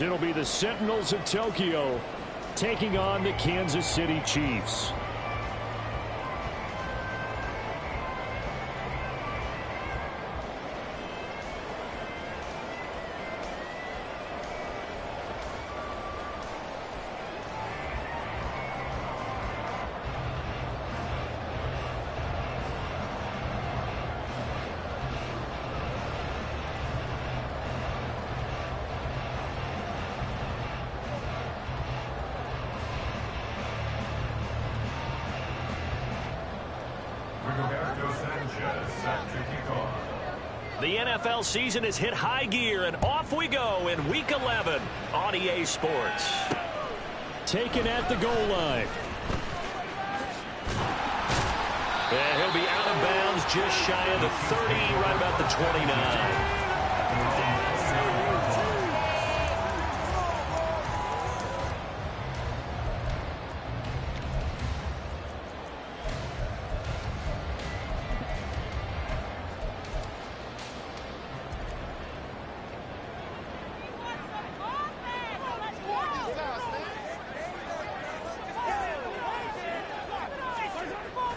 It'll be the Sentinels of Tokyo taking on the Kansas City Chiefs. The NFL season has hit high gear, and off we go in Week 11 on EA Sports. Taken at the goal line. And he'll be out of bounds just shy of the 30, right about the 29.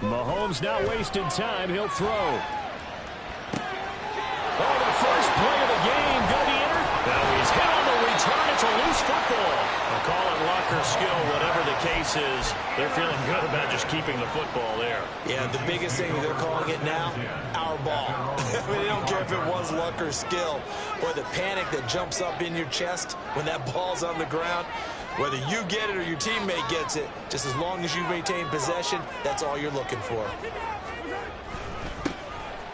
Mahomes not wasting time. He'll throw. Oh, the first play of the game. Going to be entered. Now he's hit on the return. It's a loose football. They'll call it luck or skill, whatever the case is. They're feeling good about just keeping the football there. Yeah, the biggest thing that they're calling it now, our ball. I mean, they don't care if it was luck or skill. Or the panic that jumps up in your chest when that ball's on the ground. Whether you get it or your teammate gets it, just as long as you maintain possession, that's all you're looking for.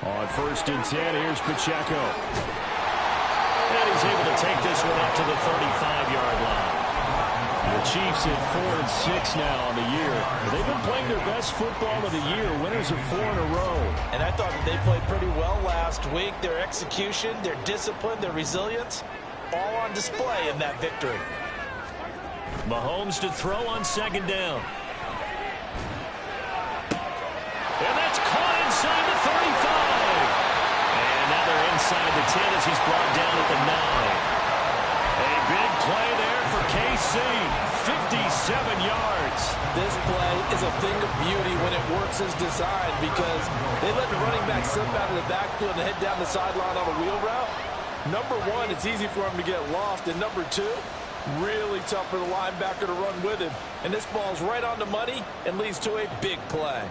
On 1st and 10, here's Pacheco. And he's able to take this one up to the 35-yard line. The Chiefs at 4-6 now on the year. They've been playing their best football of the year, winners of 4 in a row. And I thought that they played pretty well last week. Their execution, their discipline, their resilience, all on display in that victory. Mahomes to throw on 2nd down. And that's caught inside the 35. And now they're inside the 10 as he's brought down at the 9. A big play there for KC. 57 yards. This play is a thing of beauty when it works as designed because they let the running back slip out of the backfield and head down the sideline on a wheel route. Number one, it's easy for him to get lost. And number two, really tough for the linebacker to run with him. And this ball's right on the money and leads to a big play.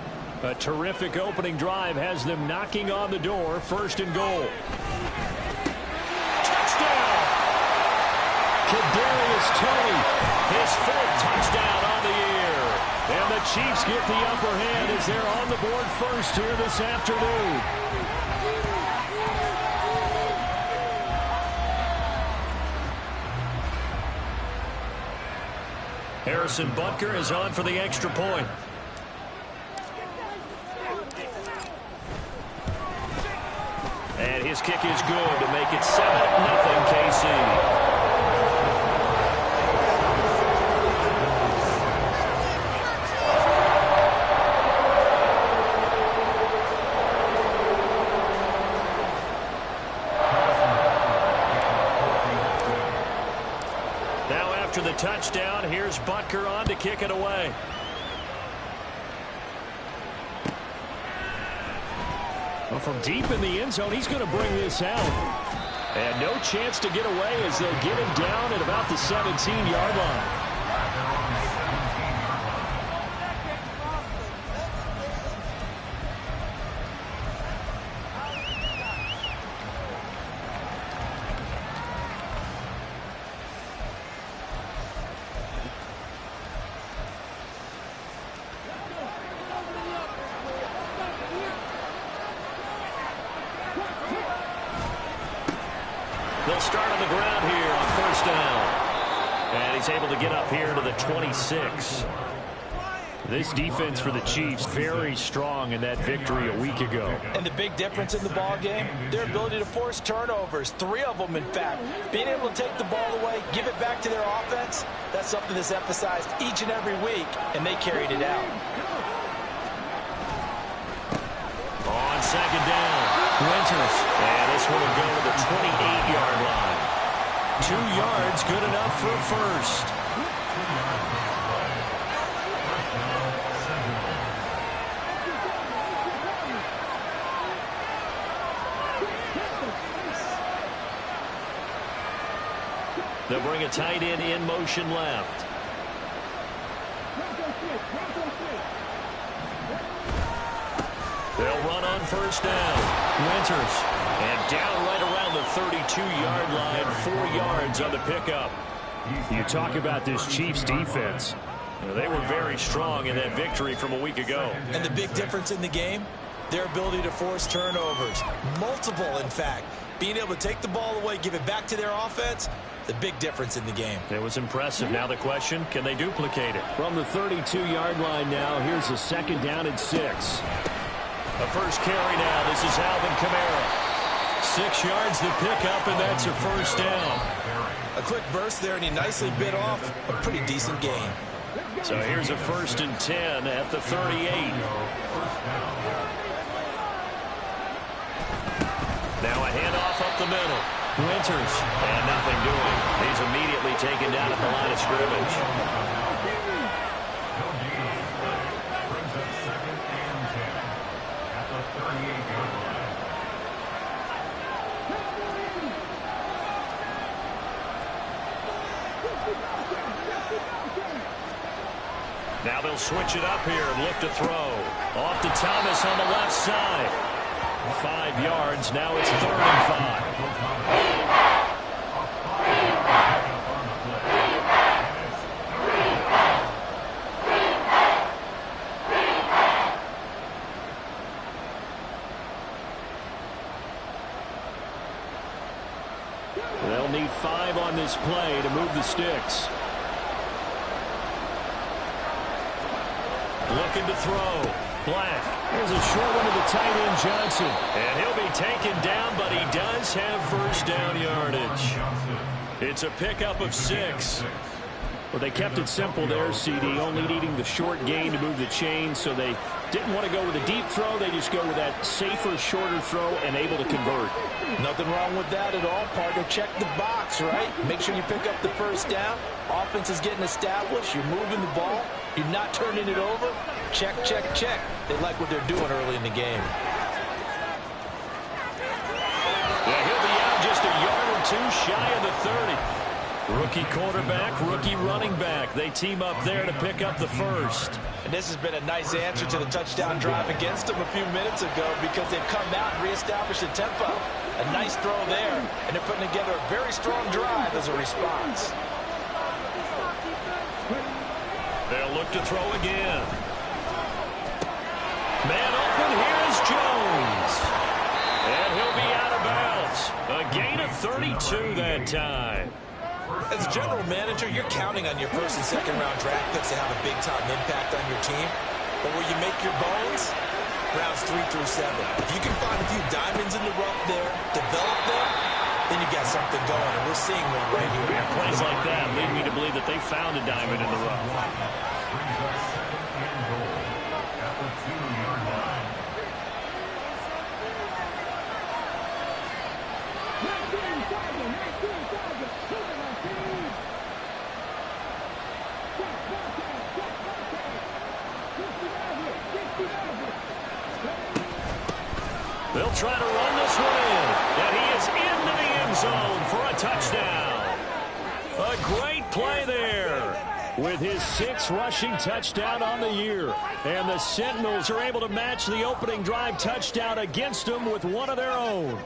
A terrific opening drive has them knocking on the door. 1st and goal. Touchdown! Kadarius Toney, his 4th touchdown on the year. And the Chiefs get the upper hand as they're on the board first here this afternoon. Harrison Butker is on for the extra point. And his kick is good to make it 7-0 KC. After the touchdown, here's Butker on to kick it away. Well, from deep in the end zone, he's going to bring this out. And no chance to get away as they'll get him down at about the 17-yard line. They'll start on the ground here on 1st down. And he's able to get up here to the 26. This defense for the Chiefs, very strong in that victory a week ago. And the big difference in the ball game, their ability to force turnovers, 3 of them in fact. Being able to take the ball away, give it back to their offense, that's something that's emphasized each and every week, and they carried it out. On 2nd down, Winters. And this one will go to the 28-yard line. 2 yards, good enough for a first. They'll bring a tight end in motion left. They'll run on first down. Winters. And down right around the 32-yard line, 4 yards on the pickup. You talk about this Chiefs defense. They were very strong in that victory from a week ago. And the big difference in the game, their ability to force turnovers. Multiple, in fact. Being able to take the ball away, give it back to their offense, the big difference in the game. It was impressive. Now the question, can they duplicate it? From the 32-yard line now, here's a 2nd down and 6. A first carry now. This is Alvin Kamara. 6 yards the pickup, and that's a first down. A quick burst there, and he nicely bit off a pretty decent gain. So here's a 1st and 10 at the 38. Now a handoff up the middle. Winters, and nothing doing. He's immediately taken down at the line of scrimmage. Now they'll switch it up here and look to throw. Off to Thomas on the left side. 5 yards. Now it's 3rd and 5. They'll need 5 on this play to move the sticks. Looking to throw. Black. Here's a short one to the tight end, Johnson. And he'll be taken down, but he does have first down yardage. It's a pickup of 6. Well, they kept it simple there, CD, only needing the short gain to move the chain, so they didn't want to go with a deep throw. They just go with that safer, shorter throw and able to convert. Nothing wrong with that at all, partner. Check the box, right? Make sure you pick up the first down. Offense is getting established. You're moving the ball. You're not turning it over. Check, check, check. They like what they're doing early in the game. Yeah, he'll be out just a yard or 2 shy of the 30. Rookie quarterback, rookie running back. They team up there to pick up the first. And this has been a nice answer to the touchdown drive against them a few minutes ago because they've come out and reestablished the tempo. A nice throw there, and they're putting together a very strong drive as a response. They'll look to throw again. Man open, here's Jones. And he'll be out of bounds. A gain of 32 that time. As a general manager, you're counting on your first and second round draft picks to have a big-time impact on your team. But where you make your bones, rounds 3 through 7. If you can find a few diamonds in the rough there, develop them, then you got something going, and we're seeing one right here. Yeah, plays like that lead me to believe that they found a diamond in the rough. They'll try to run this one in, and he is into the end zone for a touchdown. A great play there with his 6th rushing touchdown on the year. And the Sentinels are able to match the opening drive touchdown against them with one of their own.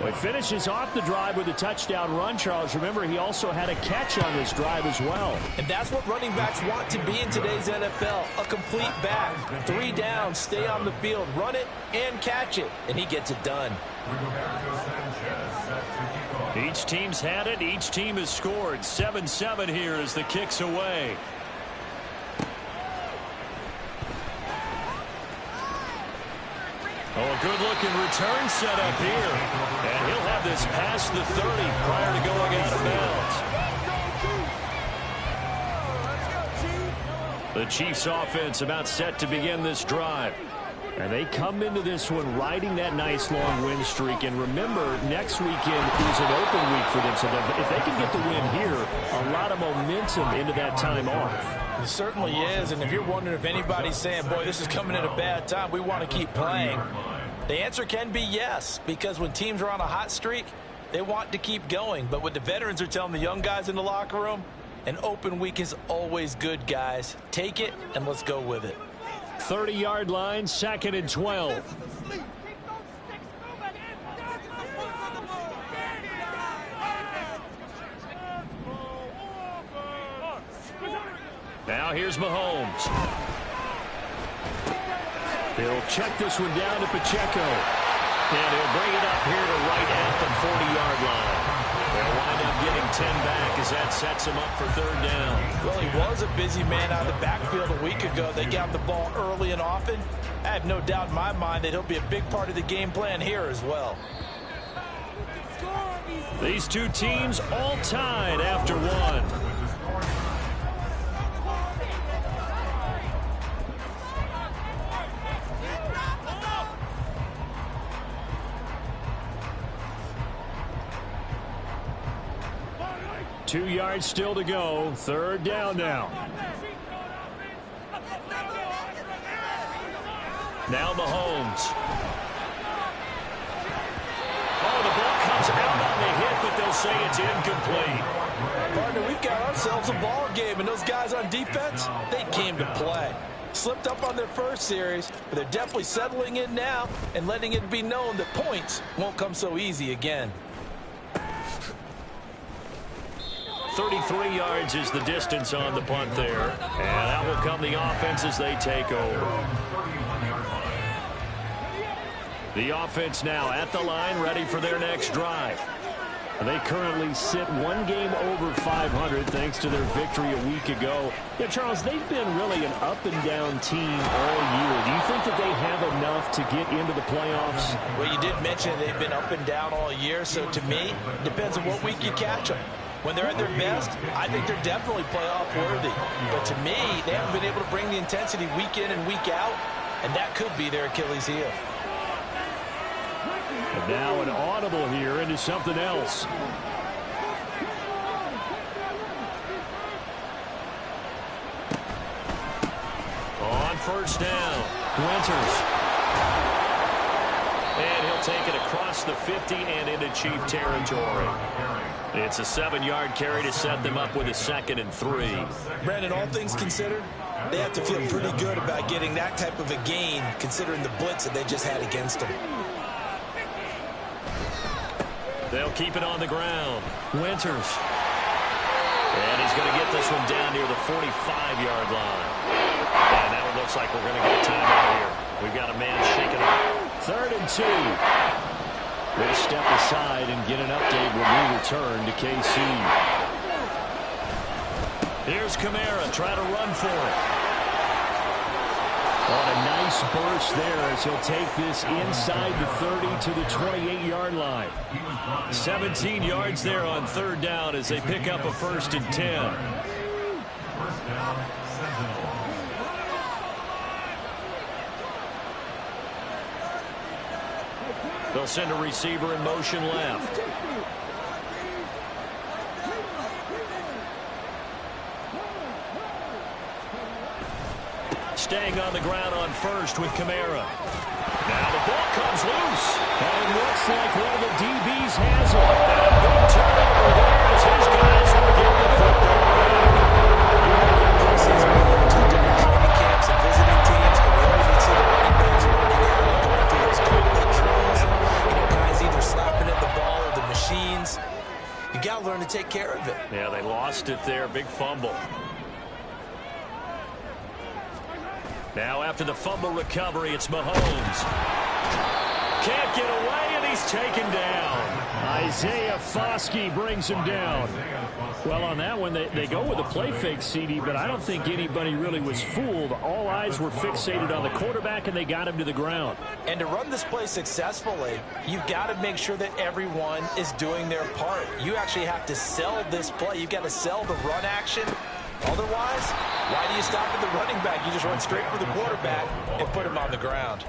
He finishes off the drive with a touchdown run, Charles. Remember, he also had a catch on this drive as well. And that's what running backs want to be in today's NFL, a complete back. 3 downs, stay on the field, run it, and catch it. And he gets it done. Each team's had it. Each team has scored. 7-7 here as the kick's away. Oh, a good-looking return set up here. And he'll have this past the 30 prior to going out of bounds. The Chiefs offense about set to begin this drive. And they come into this one riding that nice long win streak. And remember, next weekend is an open week for them. So if they can get the win here, a lot of momentum into that time off. It certainly is. And if you're wondering if anybody's saying, boy, this is coming at a bad time, we want to keep playing, the answer can be yes. Because when teams are on a hot streak, they want to keep going. But what the veterans are telling the young guys in the locker room, an open week is always good, guys. Take it and let's go with it. 30-yard line, 2nd and 12. Now here's Mahomes. He'll check this one down to Pacheco. And he'll bring it up here to right at the 40-yard line. They'll wind up getting 10 back as that sets him up for 3rd down. Well, he was a busy man out of the backfield a week ago. They got the ball early and often. I have no doubt in my mind that he'll be a big part of the game plan here as well. These two teams all tied after one. Two yards still to go. 3rd down now. Now Mahomes. Oh, the ball comes out on the hit, but they'll say it's incomplete. Partner, we've got ourselves a ball game, and those guys on defense, they came to play. Slipped up on their first series, but they're definitely settling in now and letting it be known that points won't come so easy again. 33 yards is the distance on the punt there. And that will come the offense as they take over. The offense now at the line, ready for their next drive. They currently sit one game over 500 thanks to their victory a week ago. Yeah, Charles, they've been really an up-and-down team all year. Do you think that they have enough to get into the playoffs? Well, you did mention they've been up and down all year, so to me, it depends on what week you catch them. When they're at their best, I think they're definitely playoff worthy. But to me, they haven't been able to bring the intensity week in and week out, and that could be their Achilles heel. And now an audible here into something else. On 1st down, Winters. And he'll take it across the 50 and into Chief territory. It's a 7-yard carry to set them up with a 2nd and 3. Brandon, all things considered, they have to feel pretty good about getting that type of a gain, considering the blitz that they just had against them. They'll keep it on the ground. Winters. And he's going to get this one down near the 45-yard line. And now it looks like we're going to get a timeout here. We've got a man shaking up. 3rd and 2. We'll step aside and get an update when we return to KC. Here's Kamara trying to run for it. On a nice burst there as he'll take this inside the 30 to the 28-yard line. 17 yards there on 3rd down as they pick up a 1st and 10. They'll send a receiver in motion left. Staying on the ground on 1st with Kamara. Now the ball comes loose. And it looks like one of the DBs has it. And a big turnover there as his guys will get the football back. Preseason, we have 2 different training camps and visiting teams, and we always see the running backs working out and going through those gauntlet drills. Guys either slapping at the ball or the machines. You got to learn to take care of it. Yeah, they lost it there. Big fumble. Now after the fumble recovery, it's Mahomes. Can't get away, and he's taken down. Isaiah Foskey brings him down. Well, on that one, they go with a play fake, CD, but I don't think anybody really was fooled. All eyes were fixated on the quarterback, and they got him to the ground. And to run this play successfully, you've got to make sure that everyone is doing their part. You actually have to sell this play. You've got to sell the run action. Otherwise, why do you stop at the running back? You just run straight for the quarterback and put him on the ground.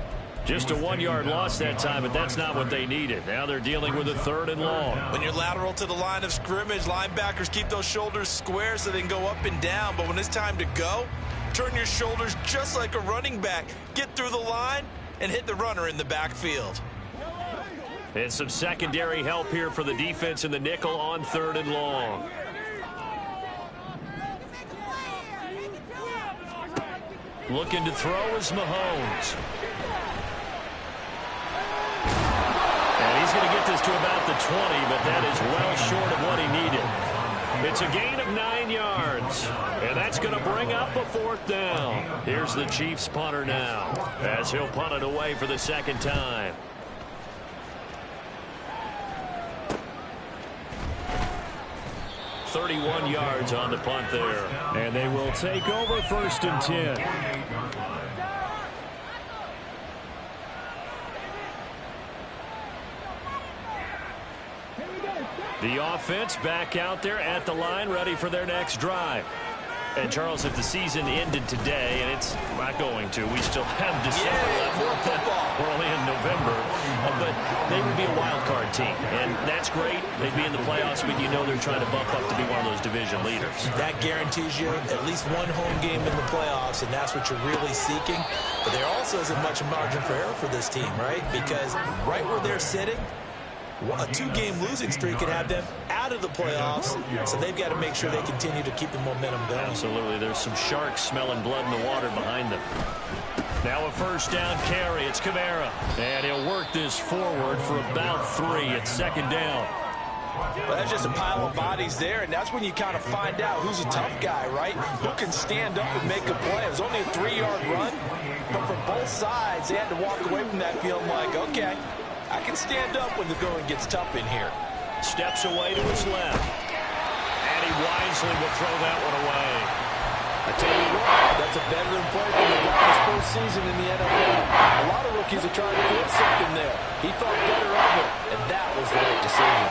Just a 1-yard loss that time, but that's not what they needed. Now they're dealing with a 3rd and long. When you're lateral to the line of scrimmage, linebackers keep those shoulders square so they can go up and down. But when it's time to go, turn your shoulders just like a running back. Get through the line and hit the runner in the backfield. And some secondary help here for the defense in the nickel on 3rd and long. Looking to throw is Mahomes. And he's going to get this to about the 20, but that is well short of what he needed. It's a gain of 9 yards. And that's going to bring up a 4th down. Here's the Chiefs punter now, as he'll punt it away for the 2nd time. .31 yards on the punt there. And they will take over 1st and 10. The offense back out there at the line, ready for their next drive. And, Charles, if the season ended today, and it's not going to, we still have December left. We're only in November. But they would be a wild card team. And that's great. They'd be in the playoffs, but you know they're trying to bump up to be one of those division leaders. That guarantees you at least one home game in the playoffs, and that's what you're really seeking. But there also isn't much margin for error for this team, right? Because right where they're sitting, a 2-game losing streak could have them out of the playoffs, so they've got to make sure they continue to keep the momentum going. Absolutely. There's some sharks smelling blood in the water behind them. Now a 1st down carry. It's Kamara. And he'll work this forward for about 3. It's 2nd down. Well, that's just a pile of bodies there, and that's when you kind of find out who's a tough guy, right? Who can stand up and make a play. It was only a 3-yard run, but for both sides, they had to walk away from that feeling like, okay, I can stand up when the going gets tough in here. Steps away to his left. And he wisely will throw that one away. I tell you what, that's a veteran play from the guy his first season in the NFL. A lot of rookies are trying to force something there. He thought better of it, and that was the right decision.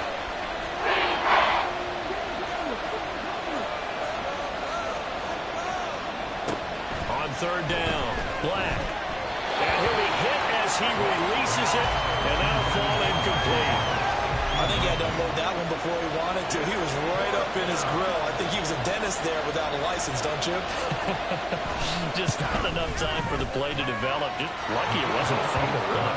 On 3rd down, Black. And he'll be hit as he releases it, and that'll fall incomplete. I think he had to unload that one before he wanted to. He was right up in his grill. I think he was a dentist there without a license, don't you? Just not enough time for the play to develop. Just lucky it wasn't a fumble run.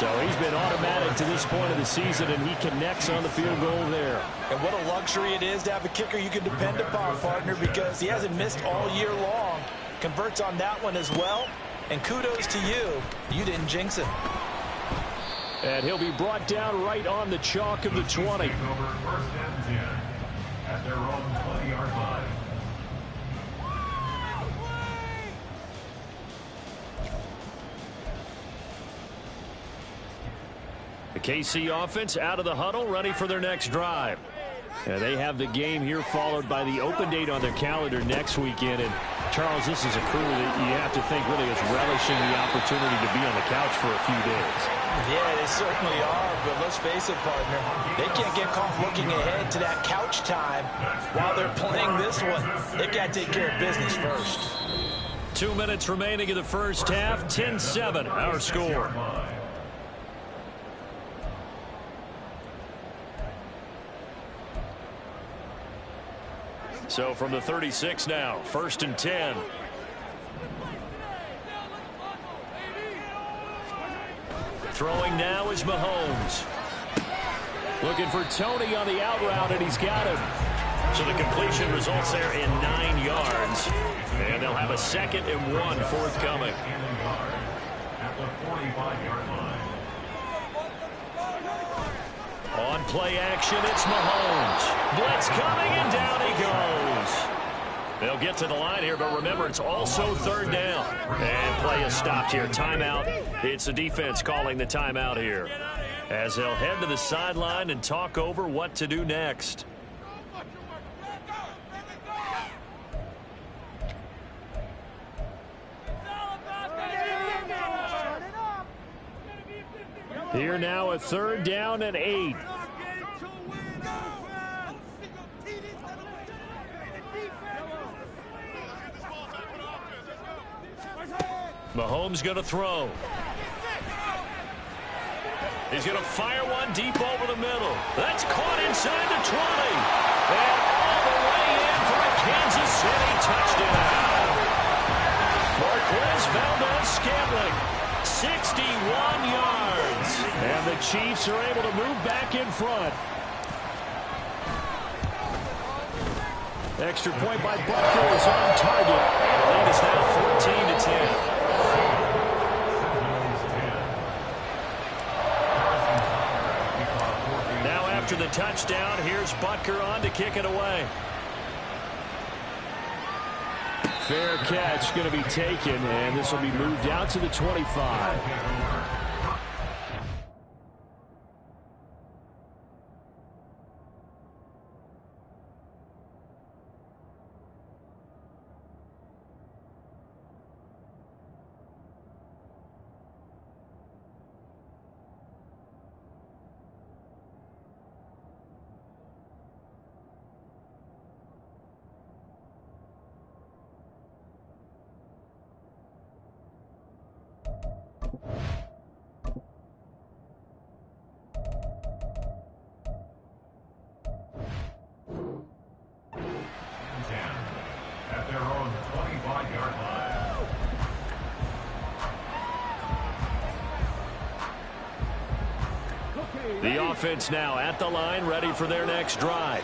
So he's been automatic to this point of the season, and he connects on the field goal there. And what a luxury it is to have a kicker you can depend upon, partner, because he hasn't missed all year long. Converts on that one as well. And kudos to you. You didn't jinx him. And he'll be brought down right on the chalk of the 20. At their own 20-yard line. The KC offense out of the huddle, ready for their next drive. They have the game here followed by the open date on their calendar next weekend. And, Charles, this is a crew that you have to think really is relishing the opportunity to be on the couch for a few days. Yeah, they certainly are, but let's face it, partner. They can't get caught looking ahead to that couch time while they're playing this one. They've got to take care of business first. 2 minutes remaining in the first half, 10-7, our score. So from the 36 now, 1st and 10. Throwing now is Mahomes. Looking for Tony on the out route, and he's got him. So the completion results there in 9 yards. And they'll have a 2nd and 1 forthcoming. At the 45-yard line. On play action, it's Mahomes. Blitz coming, and down he goes. They'll get to the line here, but remember, it's also 3rd down. And play is stopped here. Timeout. It's the defense calling the timeout here, as they'll head to the sideline and talk over what to do next. Here now, a 3rd down and 8. Mahomes going to throw. He's going to fire one deep over the middle. That's caught inside the 20. And all the way in for a Kansas City touchdown. Marquez Valdez-Scantling, 61 yards. And the Chiefs are able to move back in front. Extra point by Butker is on target. The lead is now 14-10. Now after the touchdown, here's Butker on to kick it away. Fair catch going to be taken, and this will be moved out to the 25. At their own 25-yard line. The offense now at the line, ready for their next drive.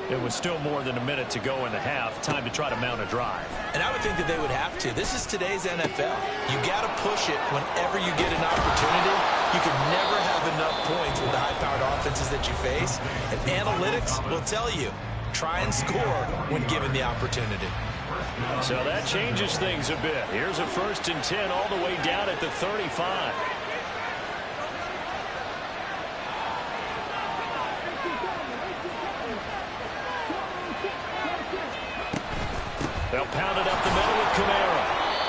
It was still more than a minute to go in the half. Time to try to mount a drive. And I would think that they would have to. This is today's NFL. You got to push it whenever you get an opportunity. You can never have enough points with the high-powered offenses that you face. And analytics will tell you, try and score when given the opportunity. So that changes things a bit. Here's a 1st and 10 all the way down at the 35. They'll pound it up the middle with Kamara.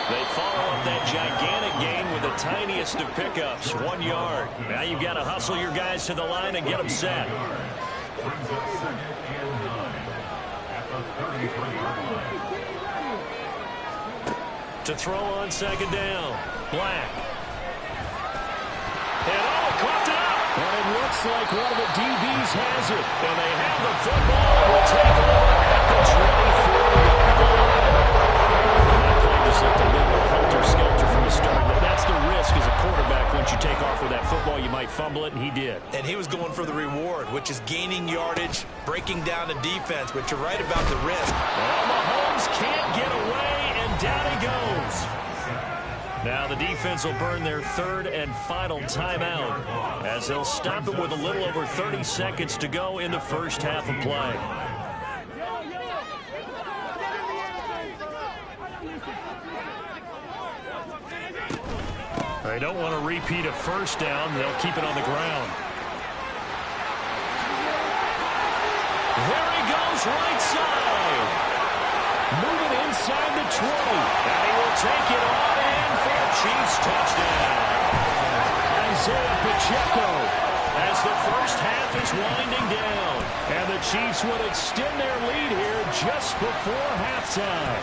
They follow up that gigantic gain with the tiniest of pickups, 1 yard. Now you've got to hustle your guys to the line and get them set. Brings up 2nd and 9 at the 33-yard line. To throw on 2nd down. Black. And coughed it up. And it looks like one of the DBs has it. And they have the football and will take over at the 24-yard line. That play just looked a little helter-skelter from the start, but that's the risk as a quarterback. Once you take off with that football, you might fumble it, and he did. And he was going for the reward, which is gaining yardage, breaking down the defense, but you're right about the risk. Well, Mahomes can't get away, and down he goes. Now the defense will burn their 3rd and final timeout as they'll stop him with a little over 30 seconds to go in the first half of play. They don't want to repeat a 1st down. They'll keep it on the ground. There he goes, right side. Moving inside the 20. And he will take it on in for a Chiefs touchdown. Isaiah Pacheco as the first half is winding down. And the Chiefs will extend their lead here just before halftime.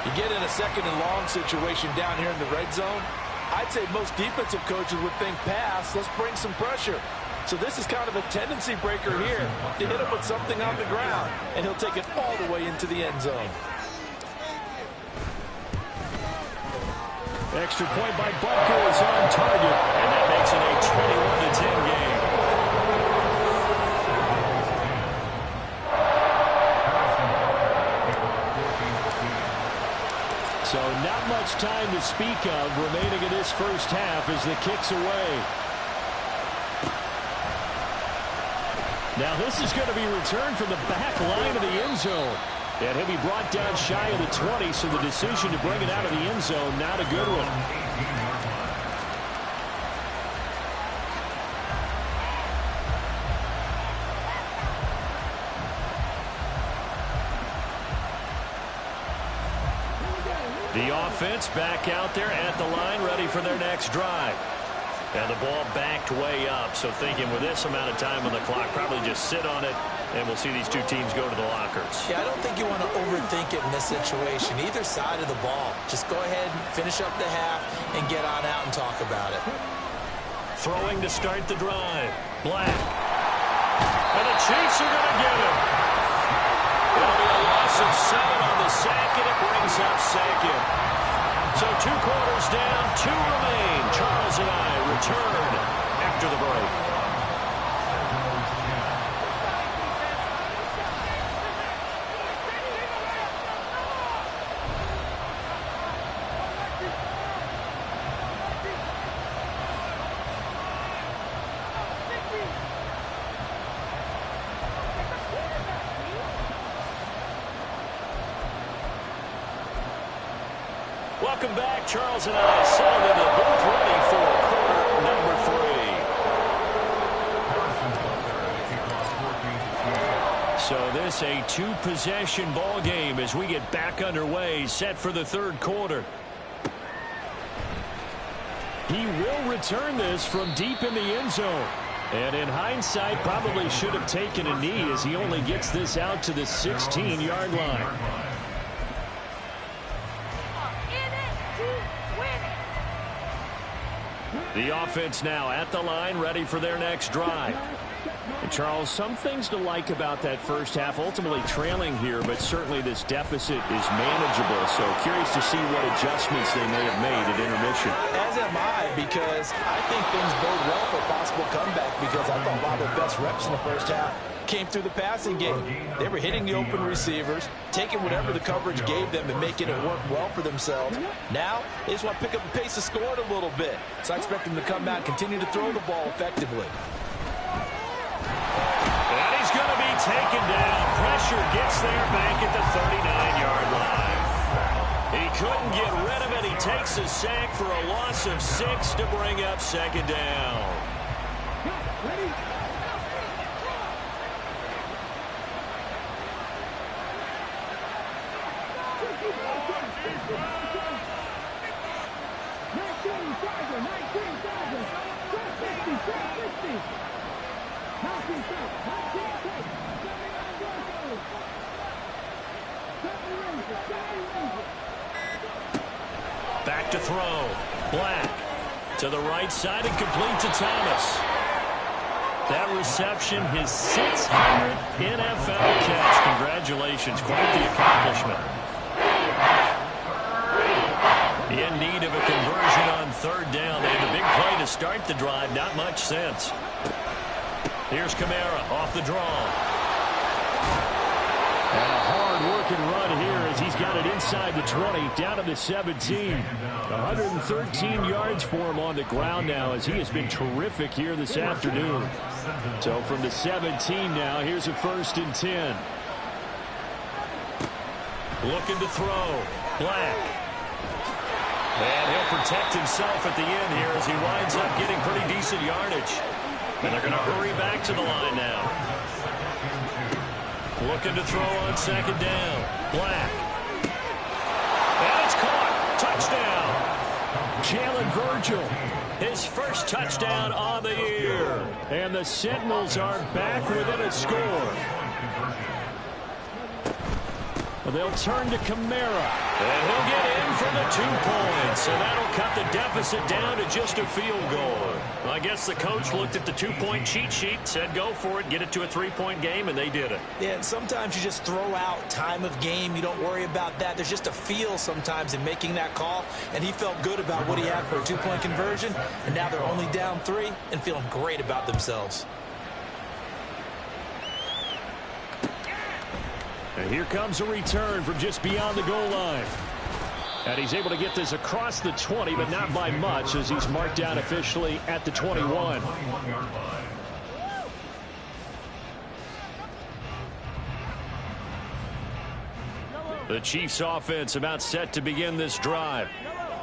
You get in a 2nd and long situation down here in the red zone. I'd say most defensive coaches would think pass, let's bring some pressure. So this is kind of a tendency breaker here to hit him with something on the ground, and he'll take it all the way into the end zone. Extra point by Butker is on target, and that makes it a 21-10 game. So not much time to speak of remaining in this first half as the kick's away. Now this is going to be returned from the back line of the end zone. And he'll be brought down shy of the 20, so the decision to bring it out of the end zone, not a good one. The offense back out there at the line, ready for their next drive. And the ball backed way up, so thinking with this amount of time on the clock, probably just sit on it, and we'll see these two teams go to the lockers. Yeah, I don't think you want to overthink it in this situation. Either side of the ball. Just go ahead and finish up the half and get on out and talk about it. Throwing to start the drive. Black. And the Chiefs are going to get him. It'll be a loss of 7 on the sack, and it brings up second. So 2 quarters down, 2 remain. Charles and I return after the break. Welcome back. Charles and I settled into the booth ready for quarter number 3. So this a 2-possession ball game as we get back underway, set for the 3rd quarter. He will return this from deep in the end zone. And in hindsight, probably should have taken a knee as he only gets this out to the 16-yard line. The offense now at the line, ready for their next drive. And Charles, some things to like about that first half. Ultimately trailing here, but certainly this deficit is manageable. So curious to see what adjustments they may have made at intermission. As am I, because I think things bode well for a possible comeback, because I thought a lot of their best reps in the first half came through the passing game. They were hitting the open receivers, taking whatever the coverage gave them and making it work well for themselves. Now, they just want to pick up the pace of scoring a little bit. So I expect them to come out and continue to throw the ball effectively. And he's going to be taken down. Pressure gets there back at the 39-yard line. He couldn't get rid of it. He takes a sack for a loss of 6 to bring up 2nd down. Back to throw. Black to the right side and complete to Thomas. That reception, his 600th NFL catch. Congratulations. Quite the accomplishment. In need of a conversion on 3rd down. They had a big play to start the drive. Not much sense. Here's Kamara off the draw. And a hard-working run here as he's got it inside the 20, down to the 17. 113 yards for him on the ground now as he has been terrific here this afternoon. So from the 17 now, here's a 1st and 10. Looking to throw. Black. And he'll protect himself at the end here as he winds up getting pretty decent yardage. And they're going to hurry back to the line now. Looking to throw on 2nd down. Black. And it's caught. Touchdown. Jalen Virgil. His first touchdown on the year. And the Sentinels are back within a score. They'll turn to Kamara. And he'll get in for the 2 points. And that'll cut the deficit down to just a field goal. Well, I guess the coach looked at the 2-point cheat sheet, said go for it, get it to a 3-point game, and they did it. Yeah, and sometimes you just throw out time of game. You don't worry about that. There's just a feel sometimes in making that call. And he felt good about what he had for a 2-point conversion. And now they're only down 3 and feeling great about themselves. And here comes a return from just beyond the goal line. And he's able to get this across the 20, but not by much as he's marked down officially at the 21. The Chiefs offense about set to begin this drive.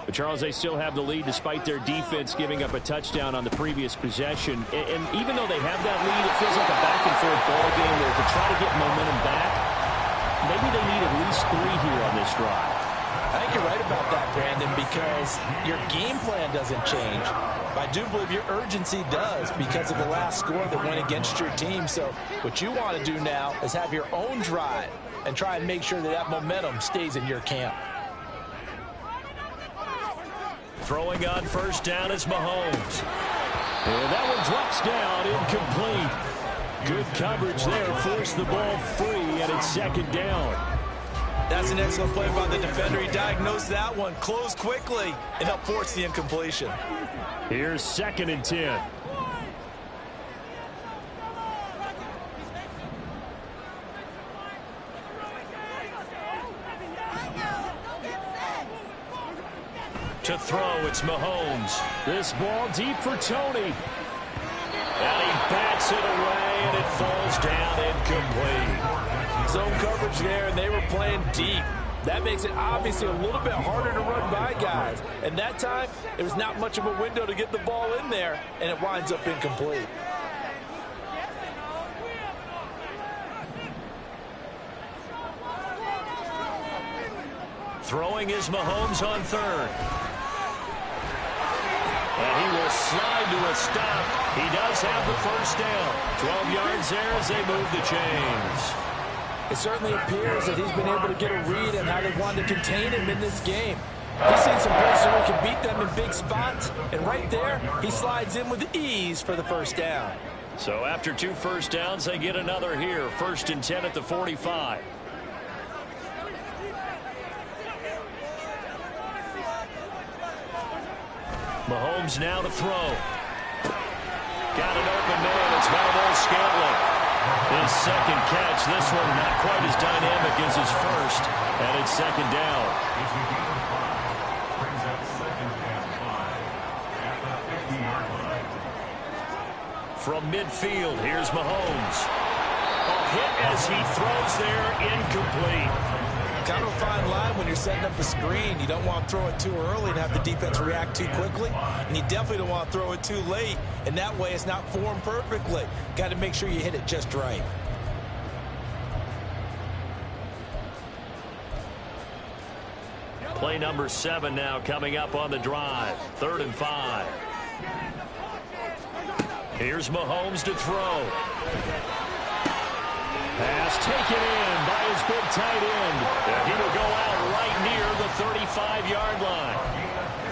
But Charles, they still have the lead despite their defense giving up a touchdown on the previous possession. And even though they have that lead, it feels like a back-and-forth ball game where to try to get momentum back, maybe they need at least 3 here on this drive. I think you're right about that, Brandon, because your game plan doesn't change. But I do believe your urgency does because of the last score that went against your team. So what you want to do now is have your own drive and try and make sure that that momentum stays in your camp. Throwing on 1st down is Mahomes. And that one drops down, incomplete. Good coverage there, forced the ball free, and it's second down. That's an excellent play by the defender. He diagnosed that one, closed quickly, and helped force the incompletion. Here's 2nd and 10. To throw, it's Mahomes. This ball deep for Tony. And he bats it away, and it falls down incomplete. Zone coverage there, and they were playing deep. That makes it obviously a little bit harder to run by guys. And that time, it was not much of a window to get the ball in there, and it winds up incomplete. Throwing is Mahomes on 3rd. And he will slide to a stop. He does have the first down. 12 yards there as they move the chains. It certainly appears that he's been able to get a read on how they wanted to contain him in this game. He's seen some places where he can beat them in big spots, and right there, he slides in with ease for the first down. So after 2 first downs, they get another here. 1st and 10 at the 45. Mahomes now to throw. Got an open man. It's Valdes-Scantling. His 2nd catch. This one not quite as dynamic as his first. And it's 2nd down. From midfield, here's Mahomes. A hit as he throws there, incomplete. Kind of a fine line when you're setting up a screen. You don't want to throw it too early and have the defense react too quickly. And you definitely don't want to throw it too late. And that way it's not formed perfectly. Got to make sure you hit it just right. Play number 7 now coming up on the drive. 3rd and 5. Here's Mahomes to throw. Pass taken in by his big tight end. And he will go out right near the 35-yard line.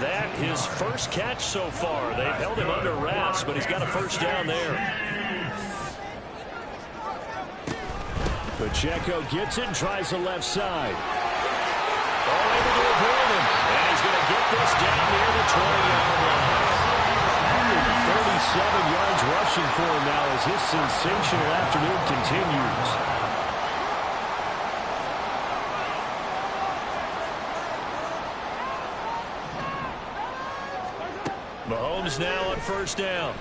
That his first catch so far. They've held him under wraps, but he's got a first down there. Pacheco gets it and tries the left side. All able to avoid him. And he's going to get this down near the 20-yard line. 37 yards rushing for him now as his sensational afternoon continues. Mahomes now on first down.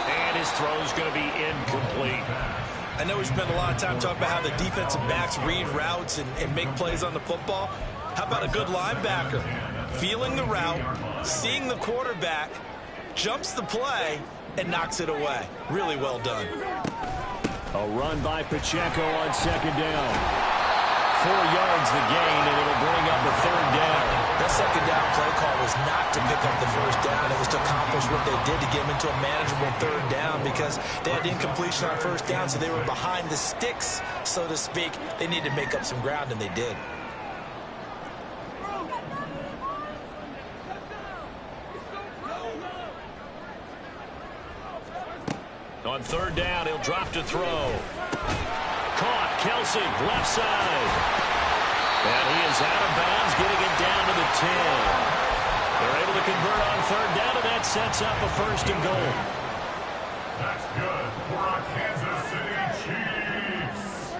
And his throw's going to be incomplete. I know we spent a lot of time talking about how the defensive backs read routes and make plays on the football. How about a good linebacker? Feeling the route, seeing the quarterback, jumps the play, and knocks it away. Really well done. A run by Pacheco on 2nd down. 4 yards the gain, and it'll bring up a 3rd down. That 2nd down play call was not to pick up the first down. It was to accomplish what they did to get them into a manageable 3rd down because they had incompletion on first down, so they were behind the sticks, so to speak. They needed to make up some ground, and they did. On 3rd down, he'll drop to throw. Caught, Kelsey, left side. And he is out of bounds, getting it down to the 10. They're able to convert on 3rd down, and that sets up a 1st and goal. That's good for our Kansas City Chiefs.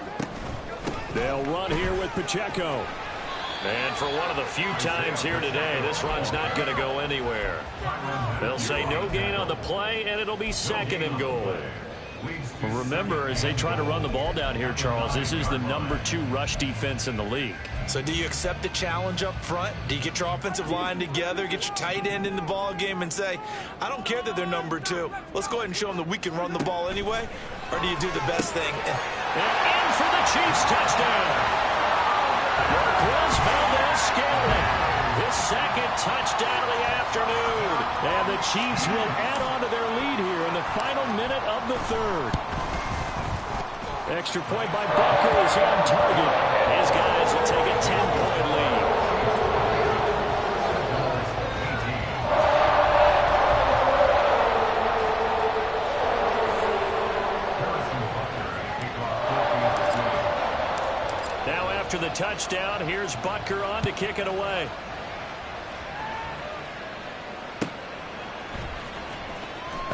They'll run here with Pacheco. And for one of the few times here today, this run's not going to go anywhere. They'll say no gain on the play, and it'll be 2nd and goal. Remember, as they try to run the ball down here, Charles, this is the number 2 rush defense in the league. So do you accept the challenge up front? Do you get your offensive line together, get your tight end in the ball game and say, I don't care that they're number 2. Let's go ahead and show them that we can run the ball anyway? Or do you do the best thing? And in for the Chiefs touchdown. Marquez Valdes-Scantling, his 2nd touchdown of the afternoon. And the Chiefs will add on to their lead here in the final minute of the 3rd. Extra point by Bucker is on target. His guys will take a 10-point lead. after the touchdown. Here's Butker on to kick it away.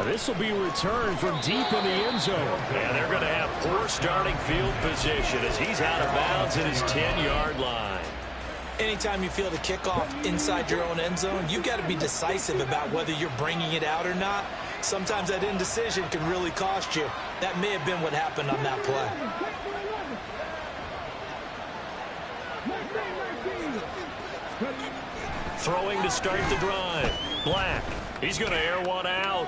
This will be returned from deep in the end zone. And they're going to have poor starting field position as he's out of bounds at his 10-yard line. Anytime you field a kickoff inside your own end zone, you've got to be decisive about whether you're bringing it out or not. Sometimes that indecision can really cost you. That may have been what happened on that play. Throwing to start the drive. Black. He's going to air one out.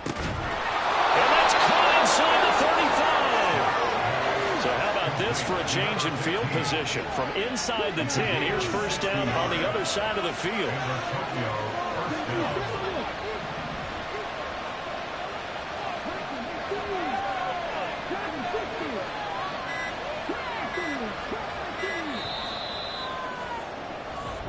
And that's caught inside the 35. So how about this for a change in field position? From inside the 10, here's first down on the other side of the field.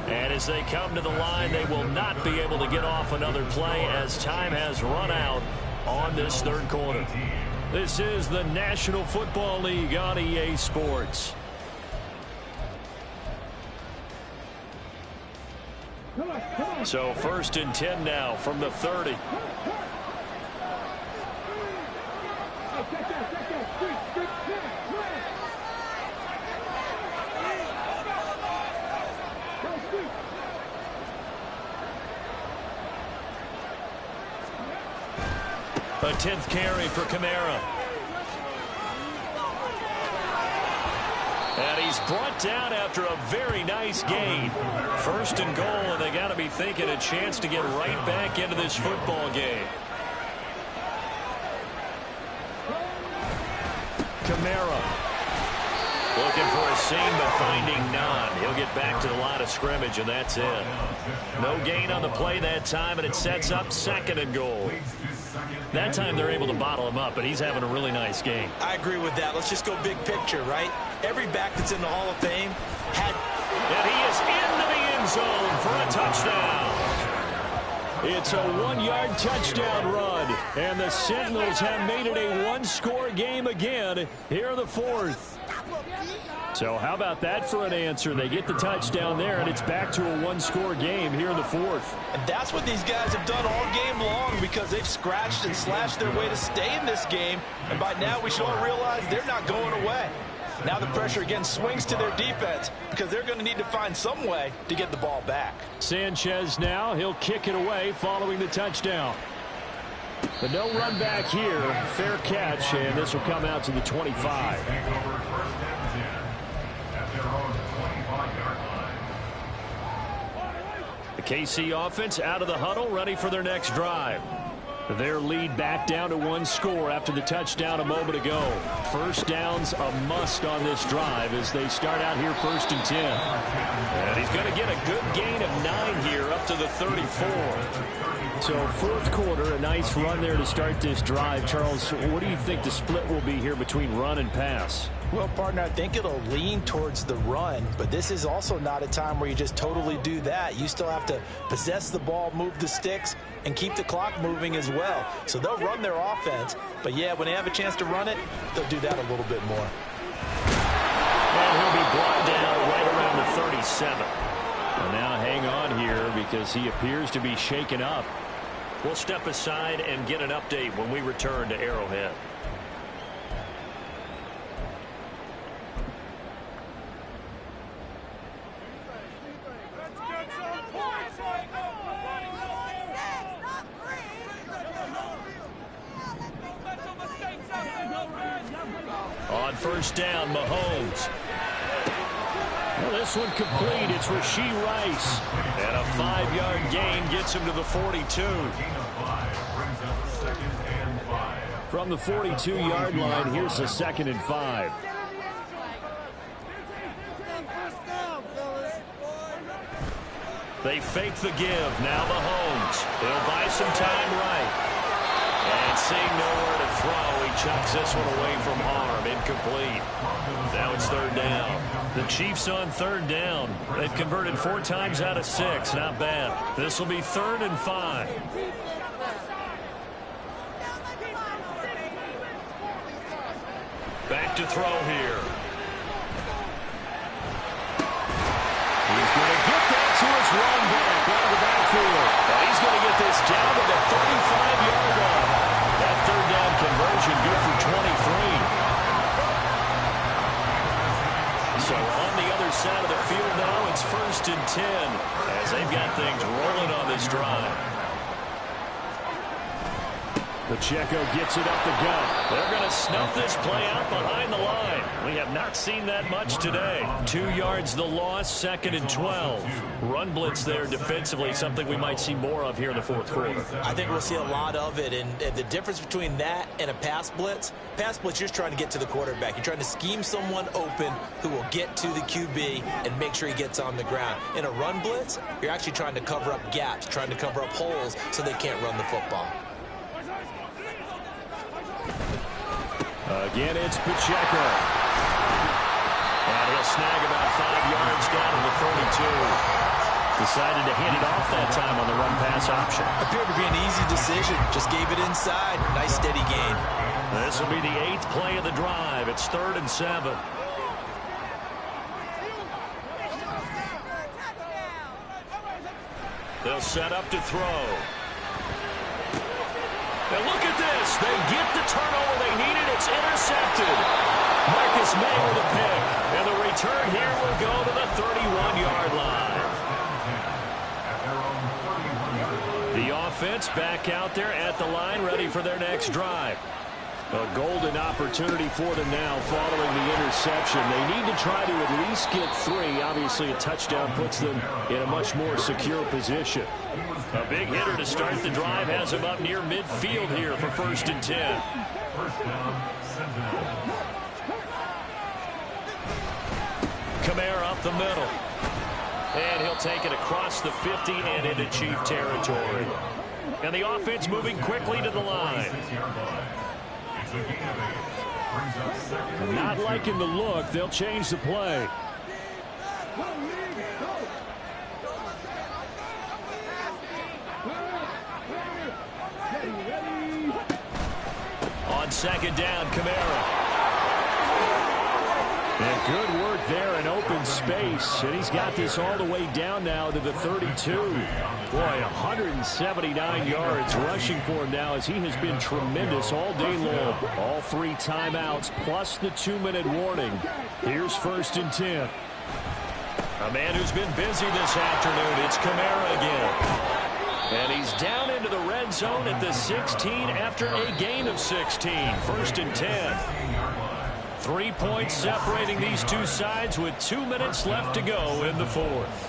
And as they come to the line, they will not be able to get off another play as time has run out on this third quarter. This is the National Football League on EA Sports. So first and 10 now from the 30. A 10th carry for Kamara. And he's brought down after a very nice gain. First and goal, and they got to be thinking a chance to get right back into this football game. Kamara. Looking for a seam, but finding none. He'll get back to the line of scrimmage, and that's it. No gain on the play that time, and it sets up second and goal. That time they're able to bottle him up, but he's having a really nice game. I agree with that. Let's just go big picture, right? Every back that's in the Hall of Fame had... And he is into the end zone for a touchdown. It's a 1-yard touchdown run, and the Sentinels have made it a one-score game again here in the fourth. So how about that for an answer? They get the touchdown there, and it's back to a one-score game here in the fourth. And that's what these guys have done all game long because they've scratched and slashed their way to stay in this game. And by now we should all realize they're not going away. Now the pressure again swings to their defense because they're going to need to find some way to get the ball back. Sanchez now, he'll kick it away following the touchdown. But no run back here. Fair catch, and this will come out to the 25. The KC offense out of the huddle, ready for their next drive. Their lead back down to one score after the touchdown a moment ago. First down's a must on this drive as they start out here first and 10. And he's going to get a good gain of 9 here up to the 34. So fourth quarter, a nice run there to start this drive. Charles, what do you think the split will be here between run and pass? Well, partner, I think it'll lean towards the run, but this is also not a time where you just totally do that. You still have to possess the ball, move the sticks, and keep the clock moving as well. So they'll run their offense, but yeah, when they have a chance to run it, they'll do that a little bit more. And he'll be brought down right around the 37. And now hang on here because he appears to be shaken up. We'll step aside and get an update when we return to Arrowhead. On first down, Mahomes. Well, this one complete. It's Rashee Rice. And a 5-yard gain gets him to the 42. From the 42-yard line, here's a 2nd and 5. They fake the give. Now Mahomes. He'll buy some time right. And seeing nowhere to throw, he chucks this one away from harm. Incomplete. Now it's third down. The Chiefs on third down. They've converted 4 times out of 6. Not bad. This will be 3rd and 5. Back to throw here. they've got things rolling on this drive. Pacheco gets it up the gut. They're going to snuff this play out behind the line. We have not seen that much today. 2 yards the loss, 2nd and 12. Run blitz there defensively, something we might see more of here in the fourth quarter. I think we'll see a lot of it, and the difference between that and a pass blitz, you're just trying to get to the quarterback. You're trying to scheme someone open who will get to the QB and make sure he gets on the ground. In a run blitz, you're actually trying to cover up gaps, trying to cover up holes so they can't run the football. Again, it's Pacheco. And he'll snag about 5 yards down to the 42. Decided to hand it off that time on the run-pass option. Appeared to be an easy decision. Just gave it inside. Nice, steady gain. This will be the 8th play of the drive. It's 3rd and 7. They'll set up to throw. And look at this. They get the turnover they needed. It's intercepted. Marcus May with a pick. And the return here will go to the 31-yard line. The offense back out there at the line, ready for their next drive. A golden opportunity for them now following the interception. They need to try to at least get 3. Obviously, a touchdown puts them in a much more secure position. A big hitter to start the drive has him up near midfield here for 1st and 10. Kamara up the middle. And he'll take it across the 50 and into Chief territory. And the offense moving quickly to the line. Not liking the look. They'll change the play. On 2nd down, Kamara. And good work there in open space. And he's got this all the way down now to the 32. Boy, 179 yards rushing for him now as he has been tremendous all day long. All 3 timeouts plus the 2-minute warning. Here's 1st and 10. A man who's been busy this afternoon. It's Kamara again. And he's down into the red zone at the 16 after a gain of 16. 1st and 10. 3 points separating these two sides with 2 minutes left to go in the 4th.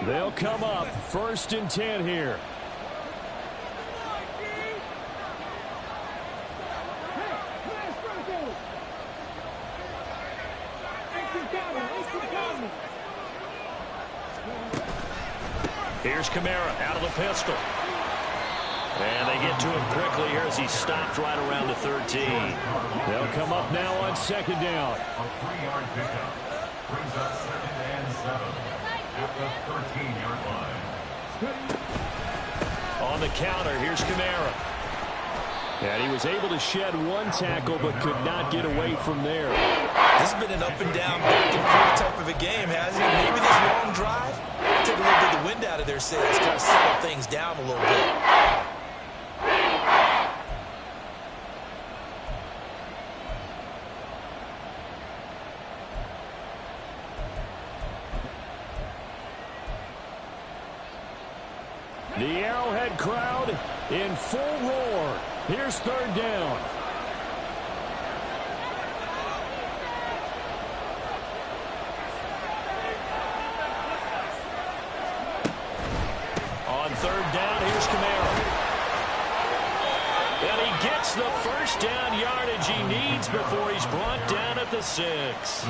They'll come up 1st and 10 here. Here's Kamara out of the pistol. And they get to him quickly here as he stopped right around the 13. They'll come up now on 2nd down. A 3-yard pickup brings up 2nd and 7 at the 13-yard line. On the counter, here's Kamara. And he was able to shed 1 tackle but could not get away from there. This has been an up and down, back and forth type of a game, hasn't it? Maybe this long drive take a little bit of the wind out of their sails, kind of settle things down a little bit. The Arrowhead crowd in full roar. Here's 3rd down. On 3rd down, here's Kamara. And he gets the 1st down yardage he needs before he's brought down at the 6.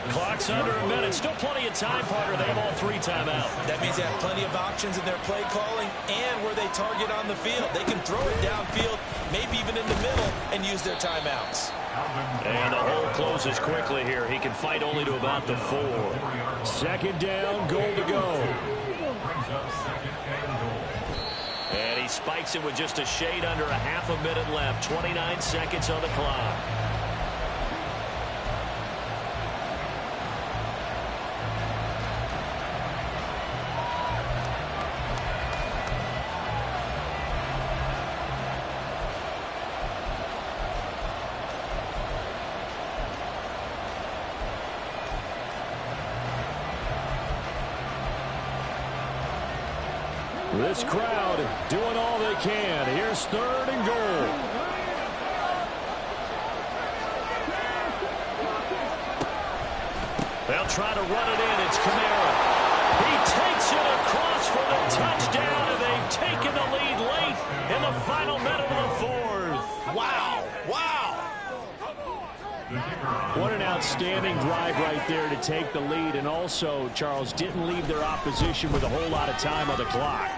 Clock's under a minute. Still plenty of time, partner. They have all 3 timeouts. That means they have plenty of options in their play calling and where they target on the field. They can throw it downfield, maybe even in the middle, and use their timeouts. And the hole closes quickly here. He can fight only to about the 4. 2nd down, goal to go. And he spikes it with just a shade under a half a minute left. 29 seconds on the clock. This crowd doing all they can. Here's 3rd and goal. They'll try to run it in. It's Kamara. He takes it across for the touchdown, and they've taken the lead late in the final minute of the 4th. Wow. Wow. What an outstanding drive right there to take the lead, and also, Charles, didn't leave their opposition with a whole lot of time on the clock.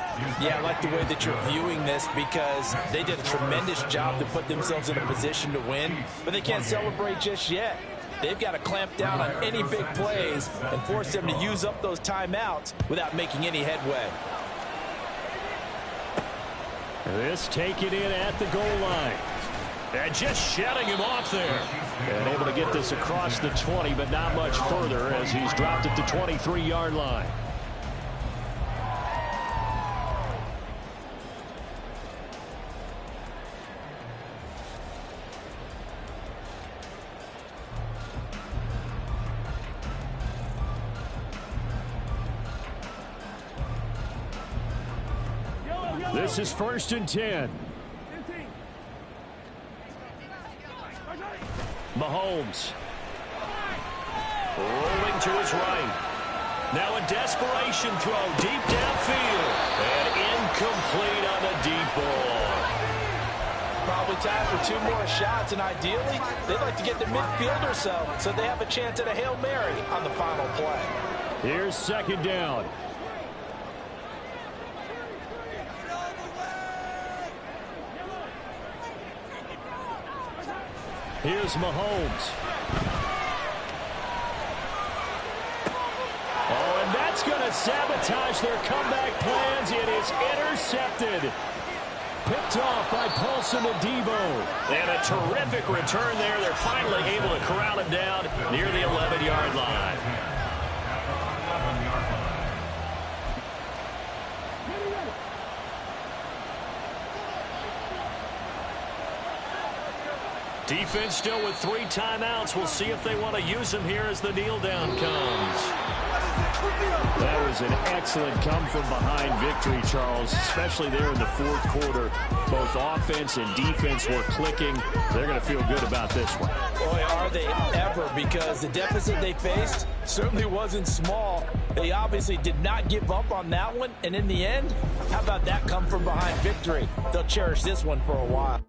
Yeah, I like the way that you're viewing this because they did a tremendous job to put themselves in a position to win, but they can't celebrate just yet. They've got to clamp down on any big plays and force them to use up those timeouts without making any headway. This taken in at the goal line. And just shutting him off there. And able to get this across the 20, but not much further as he's dropped at the 23-yard line. This is 1st and 10. Mahomes. Rolling to his right. Now a desperation throw deep downfield. And incomplete on the deep ball. Probably time for 2 more shots, and ideally, they'd like to get to midfield or so they have a chance at a Hail Mary on the final play. Here's 2nd down. Here's Mahomes. Oh, and that's going to sabotage their comeback plans. It is intercepted. Picked off by Paulson Adebo. And a terrific return there. They're finally able to corral him down near the 11-yard line. Defense still with 3 timeouts. We'll see if they want to use them here as the kneel down comes. That was an excellent come-from-behind victory, Charles, especially there in the 4th quarter. Both offense and defense were clicking. They're going to feel good about this one. Boy, are they ever, because the deficit they faced certainly wasn't small. They obviously did not give up on that one, and in the end, how about that come-from-behind victory? They'll cherish this one for a while.